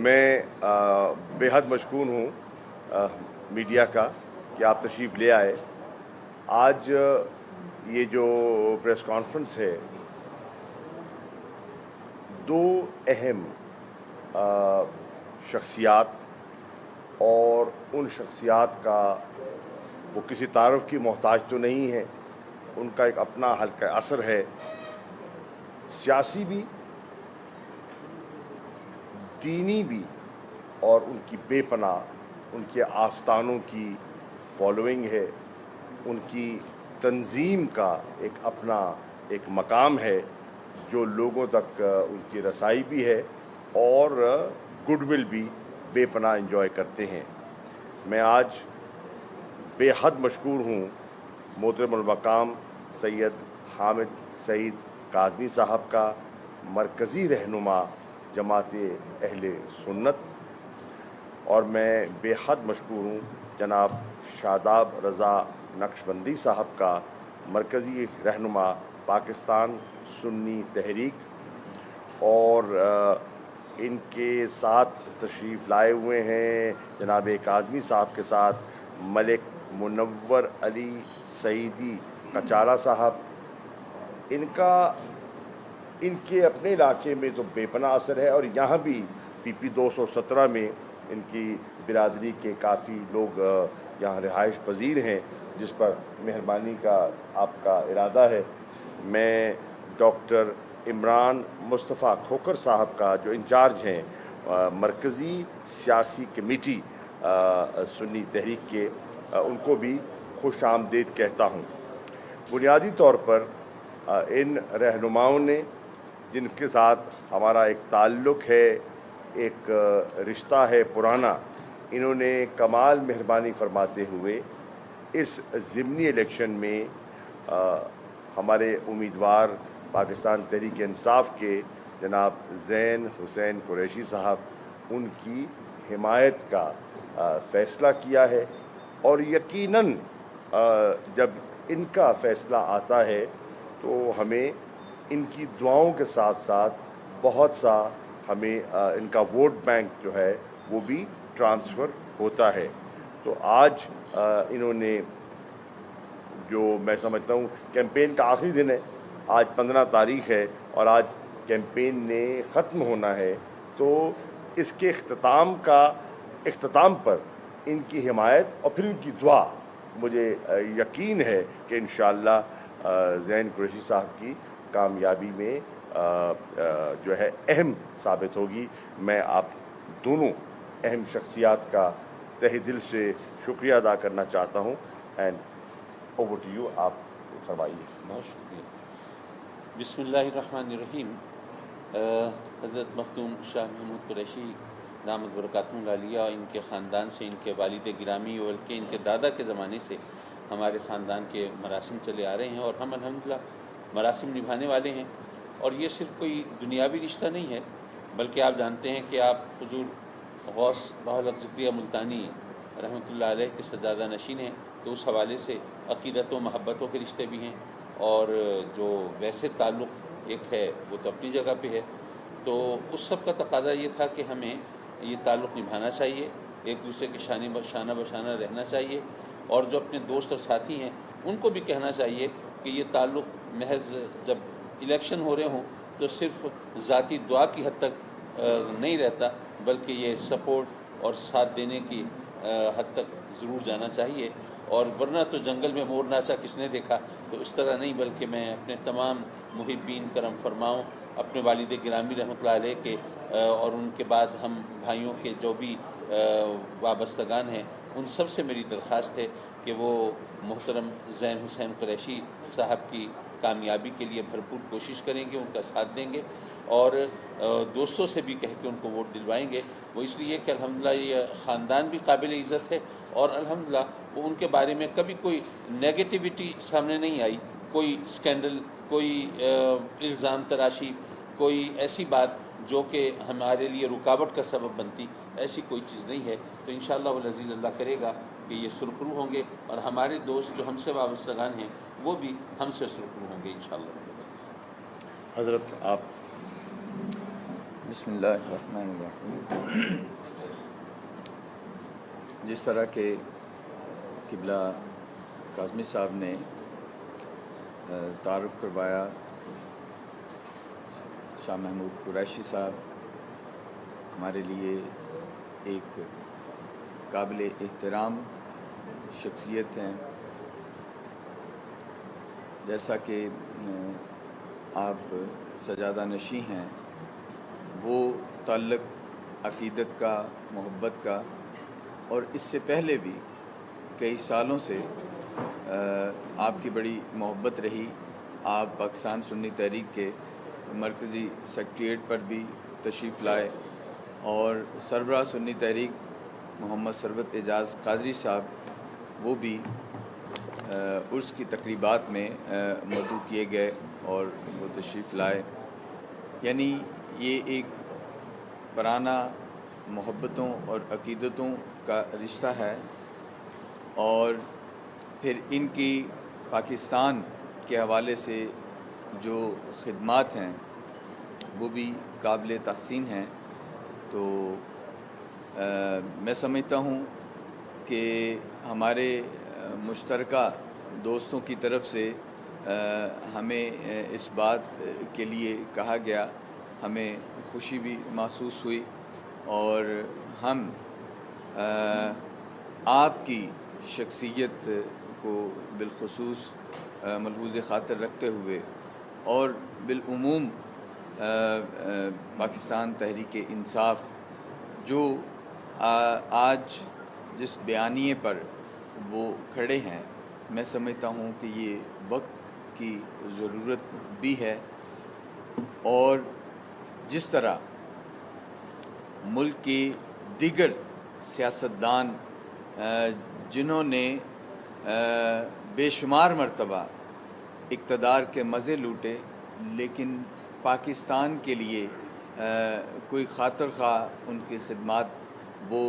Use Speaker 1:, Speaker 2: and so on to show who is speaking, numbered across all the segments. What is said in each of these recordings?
Speaker 1: میں बेहद मशकूर हूँ मीडिया का कि आप तशरीफ़ ले आए। आज ये जो प्रेस कॉन्फ्रेंस है, दो अहम शख्सियात और उन शख्सियात का वो किसी तारुफ की मोहताज तो नहीं है, उनका एक अपना हल्का असर है, सियासी भी, दीनी भी, और उनकी बेपनाह उनके आस्थानों की फॉलोइंग है, उनकी तंजीम का एक अपना एक मकाम है जो लोगों तक उनकी रसाई भी है और गुडविल भी बेपनाह इंजॉय करते हैं। मैं आज बेहद मशकूर हूँ मोहतरम मकाम सैयद हामिद सईद काज़मी साहब का, मरकज़ी रहनुमा जमात अहले सुन्नत, और मैं बेहद मशकूर हूँ जनाब शादाब रज़ा नक्शबंदी साहब का, मरकज़ी रहनुमा पाकिस्तान सुन्नी तहरीक, और इनके साथ तशरीफ़ लाए हुए हैं जनाब काज़मी साहब के साथ मलिक मुनव्वर अली सईदी कचाला साहब। इनके अपने इलाके में तो बेपनाह असर है, और यहाँ भी PP 217 में इनकी बिरादरी के काफ़ी लोग यहाँ रिहाइश पजीर हैं, जिस पर मेहरबानी का आपका इरादा है। मैं डॉक्टर इमरान मुस्तफ़ा खोकर साहब का जो इंचार्ज हैं मरकज़ी सियासी कमेटी सुन्नी तहरीक के, उनको भी खुश आमदीद कहता हूँ। बुनियादी तौर पर इन रहनुमाओं ने, जिनके साथ हमारा एक ताल्लुक़ है, एक रिश्ता है पुराना, इन्होंने कमाल मेहरबानी फरमाते हुए इस ज़िमनी इलेक्शन में हमारे उम्मीदवार पाकिस्तान तहरीक इंसाफ के जनाब ज़ैन हुसैन कुरैशी साहब, उनकी हिमायत का फ़ैसला किया है। और यकीनन जब इनका फ़ैसला आता है तो हमें इनकी दुआओं के साथ साथ बहुत सा हमें इनका वोट बैंक जो है वो भी ट्रांसफ़र होता है। तो आज इन्होंने जो, मैं समझता हूँ कैंपेन का आखिरी दिन है, आज 15 तारीख़ है और आज कैंपेन ने ख़त्म होना है, तो इसके इख्तिताम पर इनकी हिमायत और फिर इनकी दुआ, मुझे यकीन है कि इंशाअल्लाह ज़ैन कुरैशी साहब की कामयाबी में जो है अहम साबित होगी। मैं आप दोनों अहम शख्सियात का तहे दिल से शुक्रिया अदा करना चाहता हूँ। एंड ओवर टू यू, आप फरमाइए।
Speaker 2: बहुत शुक्रिया। बिस्मिल्लाहिर्रहमानिर्रहीम। हज़रत मखदूम शाह महमूद कुरैशी दामद बरकातुहुल आलिया, इनके ख़ानदान से, इनके वालिद गिरामी बल्कि इनके दादा के ज़माने से हमारे ख़ानदान के मरासिम चले आ रहे हैं और हम अल्हम्दुलिल्लाह मरासिम निभाने वाले हैं। और ये सिर्फ़ कोई दुनियावी रिश्ता नहीं है, बल्कि आप जानते हैं कि आप हुज़ूर गौस बाहुल ज़िक्रिया मुल्तानी रहमतुल्लाह अलैह के सज्जादा नशीन हैं, तो उस हवाले से अक़ीदत व महब्बतों के रिश्ते भी हैं, और जो वैसे ताल्लुक़ एक है वो तो अपनी जगह पे है। तो उस सब का तकाज़ा ये था कि हमें ये ताल्लुक़ निभाना चाहिए, एक दूसरे के शाना बशाना रहना चाहिए, और जो अपने दोस्त और साथी हैं उनको भी कहना चाहिए कि ये ताल्लुक़ महज जब इलेक्शन हो रहे हों तो सिर्फ़ ज़ाती दुआ की हद तक नहीं रहता, बल्कि ये सपोर्ट और साथ देने की हद तक ज़रूर जाना चाहिए। और वरना तो जंगल में मोर नाचा किसने देखा, तो इस तरह नहीं, बल्कि मैं अपने तमाम मुहिब्बीन करम फरमाऊँ, अपने वालिद गिरामी रहमतुल्लाह अलैह के और उनके बाद हम भाइयों के जो भी वाबस्तगान हैं, उन सब से मेरी दरख्वास्त है कि वो मोहतरम ज़ैन हुसैन कुरैशी साहब की कामयाबी के लिए भरपूर कोशिश करेंगे, उनका साथ देंगे, और दोस्तों से भी कह के उनको वोट दिलवाएंगे। वो इसलिए कि अल्हम्दुलिल्लाह ये ख़ानदान भी काबिल इज़्ज़त है, और अल्हम्दुलिल्लाह वो उनके बारे में कभी कोई नेगेटिविटी सामने नहीं आई, कोई स्कैंडल, कोई इल्ज़ाम तराशी, कोई ऐसी बात जो कि हमारे लिए रुकावट का सबब बनती, ऐसी कोई चीज़ नहीं है। तो इंशाअल्लाह वल अज़ीज़ अल्लाह करेगा कि ये सुरखरू होंगे, और हमारे दोस्त जो हमसे वाबस्तगान हैं वो भी हमसे सुरखरू होंगे इंशाअल्लाह।
Speaker 1: हज़रत आप।
Speaker 3: बिस्मिल्लाहिर्रहमानिर्रहीम। जिस तरह के क़िबला काज़मी साहब ने तारुफ़ करवाया, शाह महमूद कुरैशी साहब हमारे लिए एक काबिल एहतराम शख्सियत हैं। जैसा कि आप सजादा नशी हैं, वो ताल्लुक़ अक़ीदत का, मोहब्बत का और इससे पहले भी कई सालों से आपकी बड़ी मोहब्बत रही। आप पाकिस्तान सुन्नी तहरीक के मरकज़ी सेक्रेटेरिएट पर भी तशरीफ़ लाए और सरबराह सुन्नी तहरीक मोहम्मद सरवत एजाज़ क़ादरी साहब वो भी उर्स की तकरीबात में मदऊ किए गए और वो तशरीफ़ लाए। यानी ये एक पुराना मोहब्बतों और अक़ीदतों का रिश्ता है और फिर इनकी पाकिस्तान के हवाले से जो ख़िदमात हैं वो भी काबिल तहसीन हैं। तो मैं समझता हूँ कि हमारे मुश्तरका दोस्तों की तरफ से हमें इस बात के लिए कहा गया, हमें खुशी भी महसूस हुई और हम आपकी शख्सियत को बिलखुसूस मलहूज़ ख़ातिर रखते हुए और बिलउमूम पाकिस्तान तहरीक इंसाफ जो आज जिस बयानिए पर वो खड़े हैं, मैं समझता हूँ कि ये वक्त की ज़रूरत भी है। और जिस तरह मुल्क के दीगर सियासतदान जिन्होंने बेशुमार मरतबा इक़्तिदार के मज़े लूटे लेकिन पाकिस्तान के लिए कोई खातिर खा उनकी खिदमात वो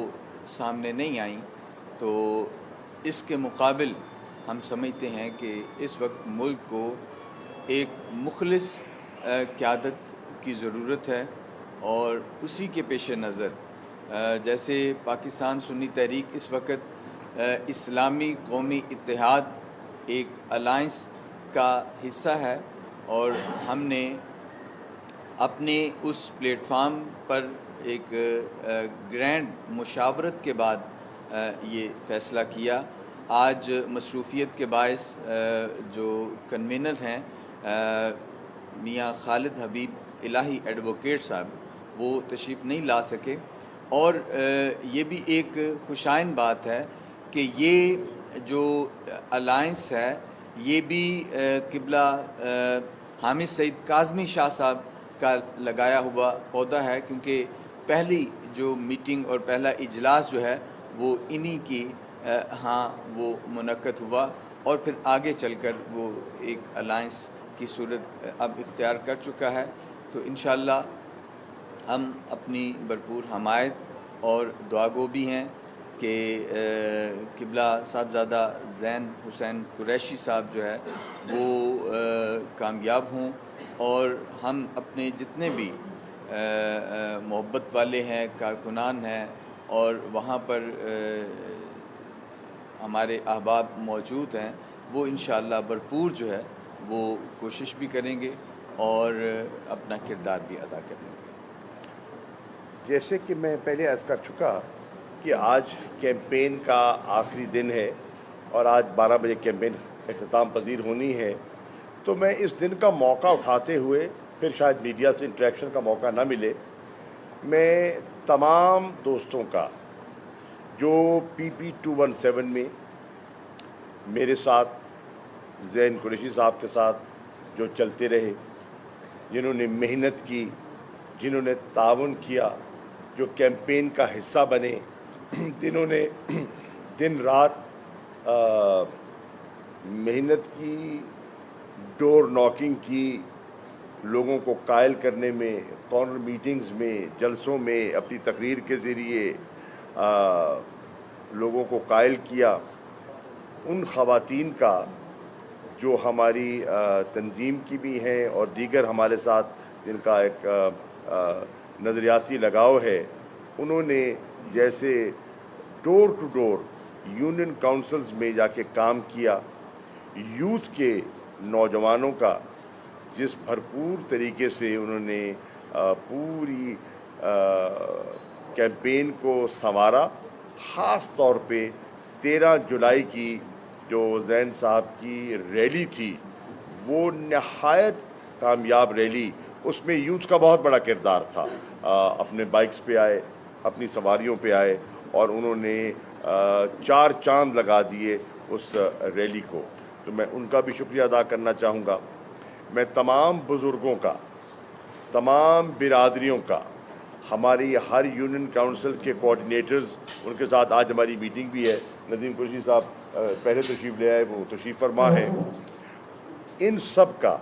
Speaker 3: सामने नहीं आई, तो इसके मुकाबिल हम समझते हैं कि इस वक्त मुल्क को एक मुखलिस क़यादत की ज़रूरत है। और उसी के पेश नज़र जैसे पाकिस्तान सुन्नी तहरीक इस वक्त इस्लामी कौमी इत्तेहाद एक अलायंस का हिस्सा है और हमने अपने उस प्लेटफार्म पर एक ग्रैंड मुशावरत के बाद ये फ़ैसला किया। आज मसरूफ़ियत के बायस जो कन्वीनर हैं मियाँ खालिद हबीब इलाही एडवोकेट साहब वो तशरीफ़ नहीं ला सके और ये भी एक खुशाइन बात है कि ये जो अलायंस है ये भी क़िबला हामिद सईद काज़मी शाह साहब का लगाया हुआ पौधा है, क्योंकि पहली जो मीटिंग और पहला इजलास जो है वो इन्हीं की वो मुनक्कद हुआ और फिर आगे चलकर वो एक अलायंस की सूरत अब इख्तियार कर चुका है। तो इंशाअल्लाह हम अपनी भरपूर हमायत और दुआगो भी हैं कि क़िबला साहबज़ादा ज़ैन हुसैन कुरैशी साहब जो है वो कामयाब हों और हम अपने जितने भी मोहब्बत वाले हैं, कारकुनान हैं और वहाँ पर हमारे अहबाब मौजूद हैं, वो इंशाअल्लाह भरपूर जो है वो कोशिश भी करेंगे और अपना किरदार भी अदा करेंगे।
Speaker 1: जैसे कि मैं पहले अर्ज़ कर चुका कि आज कैंपेन का आखिरी दिन है और आज 12 बजे कैंपेन इख्तिताम पजीर होनी है, तो मैं इस दिन का मौका उठाते हुए, फिर शायद मीडिया से इंटरेक्शन का मौका ना मिले, मैं तमाम दोस्तों का जो PP 217 में मेरे साथ ज़ैन कुरैशी साहब के साथ जो चलते रहे, जिन्होंने मेहनत की, जिन्होंने ताउन किया, जो कैंपेन का हिस्सा बने, जिन्होंने दिन रात मेहनत की, डोर नॉकिंग की, लोगों को कायल करने में, कॉर्नर मीटिंग्स में, जलसों में अपनी तकरीर के ज़रिए लोगों को कायल किया, उन ख़वातीन का जो हमारी तंजीम की भी हैं और दीगर हमारे साथ जिनका एक नज़रियाती लगाव है, उन्होंने जैसे door to door union councils में जाके काम किया, यूथ के नौजवानों का जिस भरपूर तरीके से उन्होंने पूरी कैंपेन को संवारा, ख़ास तौर पे 13 जुलाई की जो ज़ैन साहब की रैली थी, वो नहायत कामयाब रैली, उसमें यूथ का बहुत बड़ा किरदार था। अपने बाइक्स पे आए, अपनी सवारियों पे आए और उन्होंने 4 चांद लगा दिए उस रैली को। तो मैं उनका भी शुक्रिया अदा करना चाहूँगा। मैं तमाम बुज़ुर्गों का, तमाम बिरादरियों का, हमारी हर यूनियन काउंसिल के कोऑर्डिनेटर्स, उनके साथ आज हमारी मीटिंग भी है। नदीम कुरैशी साहब पहले तशरीफ़ ले आए, वो तशरीफ़ फरमा है। इन सब का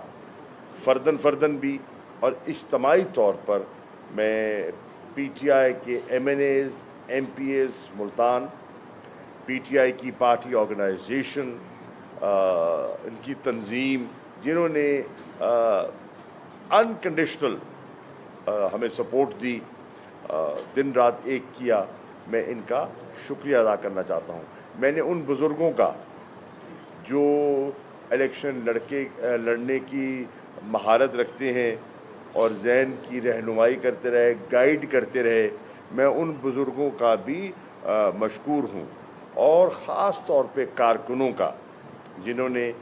Speaker 1: फ़र्दन भी और इज्तमाही तौर पर मैं PTI के MNAs, MPAs मुल्तान, PTI की पार्टी ऑर्गेनाइजेशन, इनकी तंजीम जिन्होंने अनकंडीशनल हमें सपोर्ट दी, दिन रात एक किया, मैं इनका शुक्रिया अदा करना चाहता हूँ। मैंने उन बुज़ुर्गों का जो इलेक्शन लड़ने की महारत रखते हैं और ज़हन की रहनुमाई करते रहे, गाइड करते रहे, मैं उन बुज़ुर्गों का भी मशकूर हूँ। और ख़ास तौर पे कारकुनों का जिन्होंने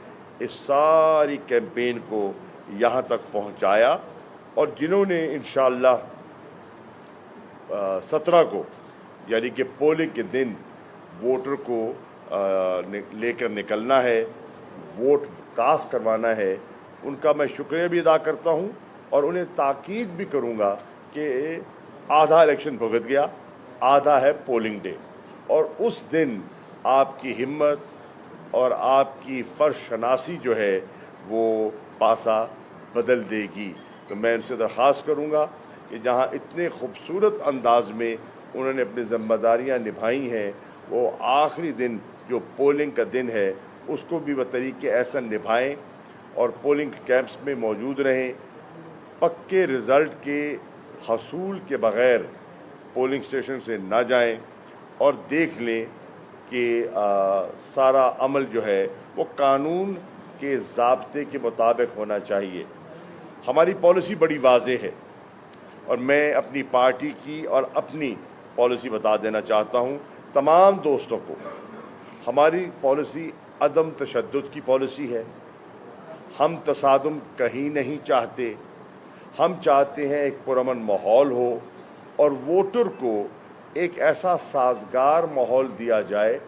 Speaker 1: इस सारी कैंपेन को यहाँ तक पहुँचाया और जिन्होंने इंशाअल्लाह 17 को यानी कि पोलिंग के दिन वोटर को लेकर निकलना है, वोट कास्ट करवाना है, उनका मैं शुक्रिया भी अदा करता हूँ और उन्हें ताकीद भी करूँगा कि आधा इलेक्शन भुगत गया, आधा है पोलिंग डे, और उस दिन आपकी हिम्मत और आपकी फ़र्शनासी जो है वो पासा बदल देगी। तो मैं उनसे दरख्वास्त करूँगा कि जहाँ इतने खूबसूरत अंदाज में उन्होंने अपनी ज़िम्मेदारियाँ निभाई हैं, वो आखिरी दिन जो पोलिंग का दिन है उसको भी बतरीके ऐसा निभाएं और पोलिंग कैंप्स में मौजूद रहें। पक्के रिज़ल्ट के हसूल के बग़ैर पोलिंग स्टेशन से ना जाएं और देख लें कि सारा अमल जो है वो कानून के ज़ाब्ते के मुताबिक होना चाहिए। हमारी पॉलिसी बड़ी वाज़ेह है और मैं अपनी पार्टी की और अपनी पॉलिसी बता देना चाहता हूँ तमाम दोस्तों को। हमारी पॉलिसी अदम तशद्दुद की पॉलिसी है। हम तसादुम कहीं नहीं चाहते। हम चाहते हैं एक पुरअमन माहौल हो और वोटर को एक ऐसा साजगार माहौल दिया जाए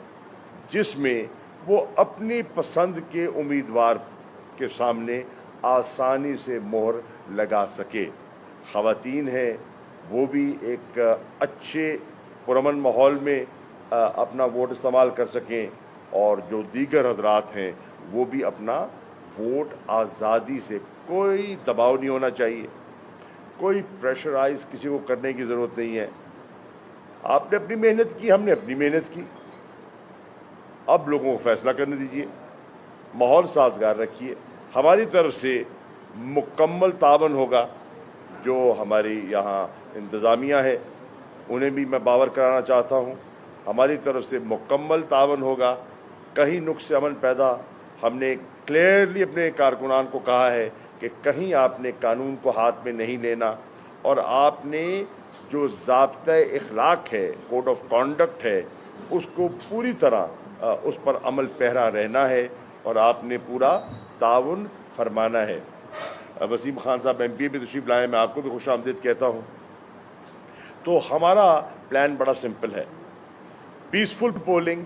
Speaker 1: जिसमें वो अपनी पसंद के उम्मीदवार के सामने आसानी से मोहर लगा सके। ख़वातीन हैं वो भी एक अच्छे पुरअमन माहौल में अपना वोट इस्तेमाल कर सकें और जो दीगर हज़रात हैं वो भी अपना वोट आज़ादी से, कोई दबाव नहीं होना चाहिए, कोई प्रेशराइज किसी को करने की ज़रूरत नहीं है। आपने अपनी मेहनत की, हमने अपनी मेहनत की, अब लोगों को फैसला करने दीजिए, माहौल साजगार रखिए। हमारी तरफ से मुकम्मल तावन होगा। जो हमारी यहाँ इंतज़ामिया है उन्हें भी मैं बावर कराना चाहता हूँ, हमारी तरफ से मुकम्मल तावन होगा। कहीं नुक्स अमल पैदा, हमने क्लियरली अपने कारकुनान को कहा है कि कहीं आपने कानून को हाथ में नहीं लेना और आपने जो ज़ाब्ते इखलाक है, कोड ऑफ कॉन्डक्ट है, उसको पूरी तरह उस पर अमल पैरा रहना है और आपने पूरा ताउन फरमाना है। वसीम खान साहब MPA भी तशरीफ़ लाए, मैं आपको भी खुश आमदीद कहता हूँ। तो हमारा प्लान बड़ा सिंपल है, पीसफुल पोलिंग,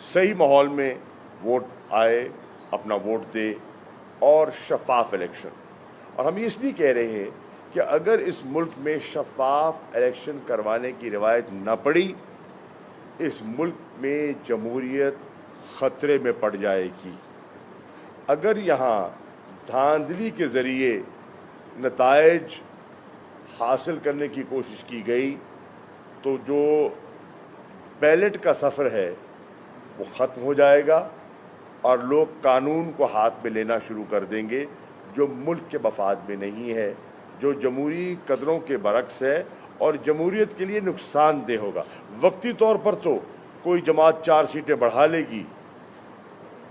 Speaker 1: सही माहौल में वोट आए, अपना वोट दे और शफाफ इलेक्शन। और हम इसलिए कह रहे हैं कि अगर इस मुल्क में शफाफ इलेक्शन करवाने की रिवायत न पड़ी, इस मुल्क में जमहूरियत ख़तरे में पड़ जाएगी। अगर यहाँ धांधली के ज़रिए नताइज हासिल करने की कोशिश की गई तो जो बैलेट का सफ़र है वो ख़त्म हो जाएगा और लोग कानून को हाथ में लेना शुरू कर देंगे, जो मुल्क के मफाद में नहीं है, जो जमहूरी कदरों के बरक्स है اور جمہوریت کے لیے نقصان دہ ہوگا. وقتی طور پر تو کوئی جماعت 4 سیٹیں بڑھا لے گی,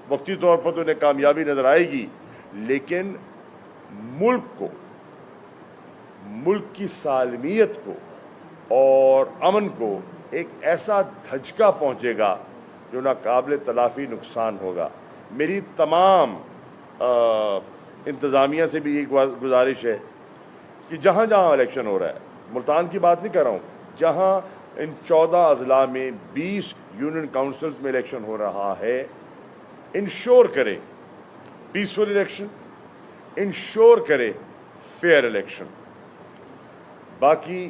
Speaker 1: وقتی طور پر تو انہیں کامیابی نظر آئے گی, لیکن ملک کو, ملک کی سالمیت کو اور امن کو ایک ایسا دھچکا پہنچے گا جو ناقابل تلافی نقصان ہوگا. میری تمام انتظامیہ سے بھی ایک گزارش ہے کہ جہاں جہاں الیکشن ہو رہا ہے, ملتان کی بات نہیں کر رہا ہوں, جہاں ان 14 اضلاع میں 20 یونین کاؤنسلز میں الیکشن ہو رہا ہے, انشور کریں پیسفل الیکشن, انشور کریں فیئر الیکشن. باقی